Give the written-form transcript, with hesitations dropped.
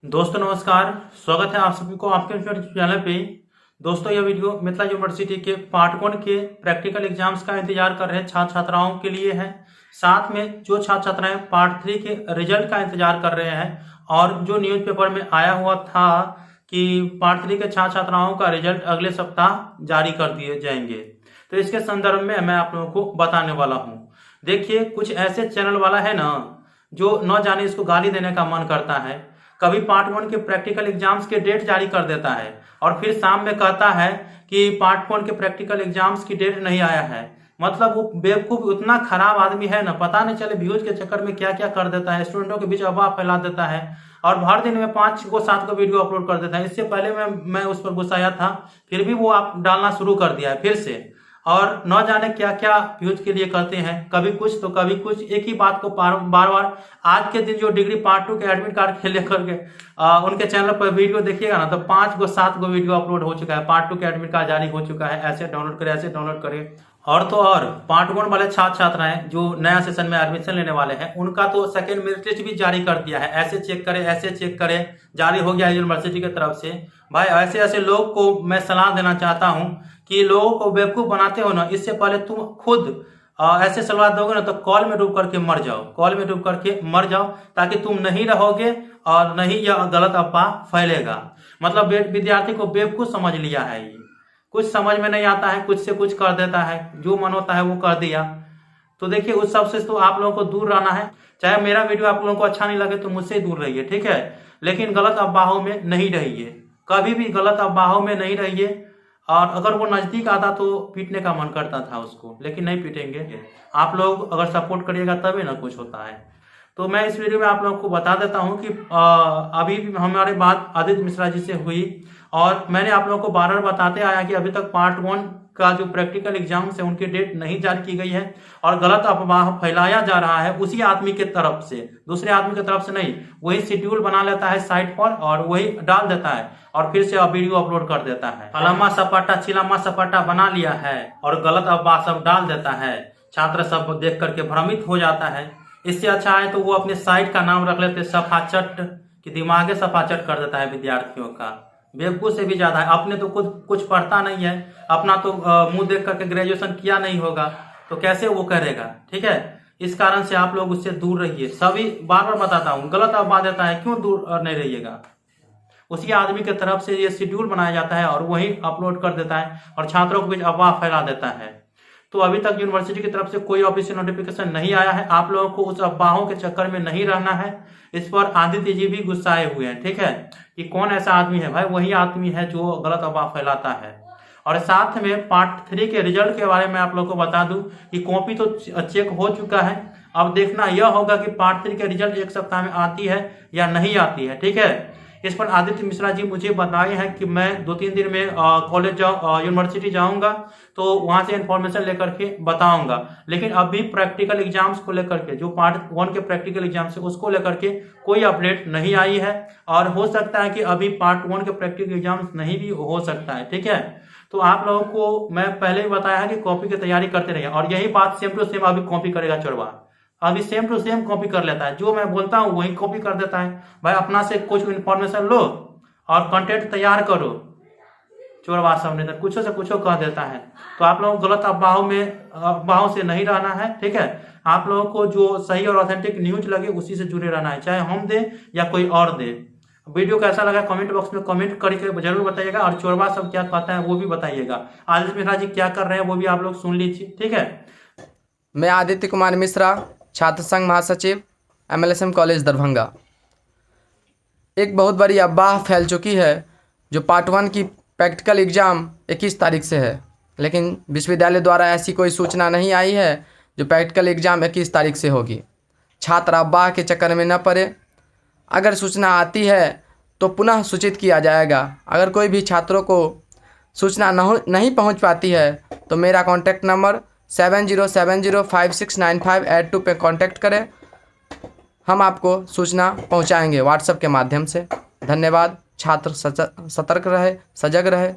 दोस्तों नमस्कार। स्वागत है आप सभी को आपके चैनल पे। दोस्तों यह वीडियो मिथिला यूनिवर्सिटी के पार्ट 1 के प्रैक्टिकल एग्जाम्स का इंतजार कर रहे छात्र छात्राओं के लिए है। साथ में जो छात्र छात्राएं पार्ट 3 के रिजल्ट का इंतजार कर रहे हैं और जो न्यूज़पेपर में आया हुआ था कि पार्ट 3 के छात्र छात्राओं का रिजल्ट अगले सप्ताह जारी कर दिए जाएंगे, तो इसके संदर्भ में मैं आप लोगों को बताने वाला हूँ। देखिए, कुछ ऐसे चैनल वाला है ना जो न जाने इसको गाली देने का मन करता है। कभी पार्ट 1 के प्रैक्टिकल एग्जाम्स के डेट जारी कर देता है और फिर शाम में कहता है कि पार्ट 1 के प्रैक्टिकल एग्जाम्स की डेट नहीं आया है। मतलब वो बेवकूफ उतना खराब आदमी है ना, पता नहीं चले व्यूज के चक्कर में क्या क्या कर देता है, स्टूडेंटों के बीच अफवाह फैला देता है और हर दिन में 5 को 7 को वीडियो अपलोड कर देता है। इससे पहले मैं उस पर गुस्साया था, फिर भी वो आप डालना शुरू कर दिया है फिर से, और न जाने क्या क्या व्यूज के लिए करते हैं, कभी कुछ तो कभी कुछ। एक ही बात को बार बार आज के दिन जो डिग्री पार्ट 2 के एडमिट कार्ड के लेकर के उनके चैनल पर वीडियो देखिएगा ना, तो 5 को 7 को वीडियो अपलोड हो चुका है। पार्ट 2 के एडमिट कार्ड जारी हो चुका है, ऐसे डाउनलोड करें ऐसे डाउनलोड करें। और तो और पार्ट 1 वाले छात्र छात्राएं जो नया सेशन में एडमिशन लेने वाले हैं, उनका तो सेकेंड मेरिट लिस्ट भी जारी कर दिया है। ऐसे चेक करें ऐसे चेक करें, जारी हो गया है यूनिवर्सिटी की तरफ से। भाई ऐसे ऐसे लोग को मैं सलाह देना चाहता हूं कि लोगों को बेवकूफ बनाते हो ना, इससे पहले तुम खुद ऐसे सलाह दोगे ना तो कॉल में डूब करके मर जाओ, कॉल में डूब करके मर जाओ, ताकि तुम नहीं रहोगे और नहीं यह गलत अफवाह फैलेगा। मतलब विद्यार्थी को बेवकूफ समझ लिया है। ये कुछ समझ में नहीं आता है, कुछ से कुछ कर देता है, जो मन होता है वो कर दिया। तो देखिए, उस सब से तो आप लोगों को दूर रहना है। चाहे मेरा वीडियो आप लोगों को अच्छा नहीं लगे तो मुझसे दूर रहिए, ठीक है, लेकिन गलत अफवाहों में नहीं रहिए, कभी भी गलत अफवाहों में नहीं रहिए। और अगर वो नजदीक आता तो पीटने का मन करता था उसको, लेकिन नहीं पीटेंगे। आप लोग अगर सपोर्ट करिएगा तभी ना कुछ होता है। तो मैं इस वीडियो में आप लोगों को बता देता हूं कि अभी भी हमारी बात आदित्य मिश्रा जी से हुई और मैंने आप लोगों को बार बार बताते आया कि अभी तक पार्ट 1 का जो प्रैक्टिकल एग्जाम है उनकी डेट नहीं जारी की गई है और गलत अफवाह फैलाया जा रहा है उसी आदमी के तरफ से, दूसरे आदमी की तरफ से नहीं। वही शेड्यूल बना लेता है साइट पर और वही डाल देता है और फिर से वीडियो अपलोड कर देता है। फलामा सपाटा चिलामा सपाटा बना लिया है और गलत अफवाह सब डाल देता है। छात्र सब देख करके भ्रमित हो जाता है। इससे अच्छा है तो वो अपने साइट का नाम रख लेते सफाचट, कि दिमागे सफाचट कर देता है विद्यार्थियों का। बेवकूफ से भी ज्यादा है। अपने तो खुद कुछ पढ़ता नहीं है, अपना तो मुंह देख करके ग्रेजुएशन किया नहीं होगा, तो कैसे वो करेगा, ठीक है। इस कारण से आप लोग उससे दूर रहिए। सभी बार बार बताता हूँ, गलत अफवाह देता है, क्यों दूर नहीं रहिएगा। उसी आदमी की तरफ से ये शेड्यूल बनाया जाता है और वही अपलोड कर देता है और छात्रों के बीच अफवाह फैला देता है। तो अभी तक यूनिवर्सिटी की तरफ से कोई ऑफिशियल नोटिफिकेशन नहीं आया है। आप लोगों को उस अफवाहों के चक्कर में नहीं रहना है। इस पर आदित्य जी भी गुस्साए हुए हैं, ठीक है, कि कौन ऐसा आदमी है। भाई वही आदमी है जो गलत अफवाह फैलाता है। और साथ में पार्ट 3 के रिजल्ट के बारे में आप लोगों को बता दूं कि कॉपी तो चेक हो चुका है। अब देखना यह होगा कि पार्ट 3 के रिजल्ट एक सप्ताह में आती है या नहीं आती है, ठीक है। इस पर आदित्य मिश्रा जी मुझे बताए हैं कि मैं 2-3 दिन में कॉलेज यूनिवर्सिटी जाऊंगा, तो वहां से इंफॉर्मेशन लेकर के बताऊंगा। लेकिन अभी प्रैक्टिकल एग्जाम्स को लेकर के, जो पार्ट 1 के प्रैक्टिकल एग्जाम्स है उसको लेकर के कोई अपडेट नहीं आई है और हो सकता है कि अभी पार्ट 1 के प्रैक्टिकल एग्जाम्स नहीं भी हो सकता है, ठीक है। तो आप लोगों को मैं पहले ही बताया है कि कॉपी की तैयारी करते रहिए और यही बात सेम टू सेम अभी कॉपी करेगा चोरवा। अभी सेम टू सेम कॉपी कर लेता है, जो मैं बोलता हूँ वही कॉपी कर देता है। भाई अपना से कुछ इन्फॉर्मेशन लो और कंटेंट तैयार करो। चोरवा सब नहीं, कुछ से कुछ कह देता है। तो आप लोगों को गलत अफवाहों से नहीं रहना है, ठीक है। आप लोगों को जो सही और ऑथेंटिक न्यूज लगे उसी से जुड़े रहना है, चाहे हम दे या कोई और दे। वीडियो कैसा लगा कमेंट बॉक्स में कमेंट करके जरूर बताइएगा और चोरवा सब क्या कहता है वो भी बताइएगा। आदित्य मिश्रा जी क्या कर रहे हैं वो भी आप लोग सुन लीजिए, ठीक है। मैं आदित्य कुमार मिश्रा, छात्र संघ महासचिव, MLSM कॉलेज दरभंगा। एक बहुत बड़ी अफवाह फैल चुकी है जो पार्ट 1 की प्रैक्टिकल एग्ज़ाम 21 तारीख से है, लेकिन विश्वविद्यालय द्वारा ऐसी कोई सूचना नहीं आई है जो प्रैक्टिकल एग्ज़ाम 21 तारीख से होगी। छात्र अफवाह के चक्कर में न पड़े। अगर सूचना आती है तो पुनः सूचित किया जाएगा। अगर कोई भी छात्रों को सूचना नहीं पहुंच पाती है तो मेरा कॉन्टैक्ट नंबर 7070569582 पे कांटेक्ट करें। हम आपको सूचना पहुंचाएंगे व्हाट्सएप के माध्यम से। धन्यवाद। छात्र सतर्क रहे, सजग रहे।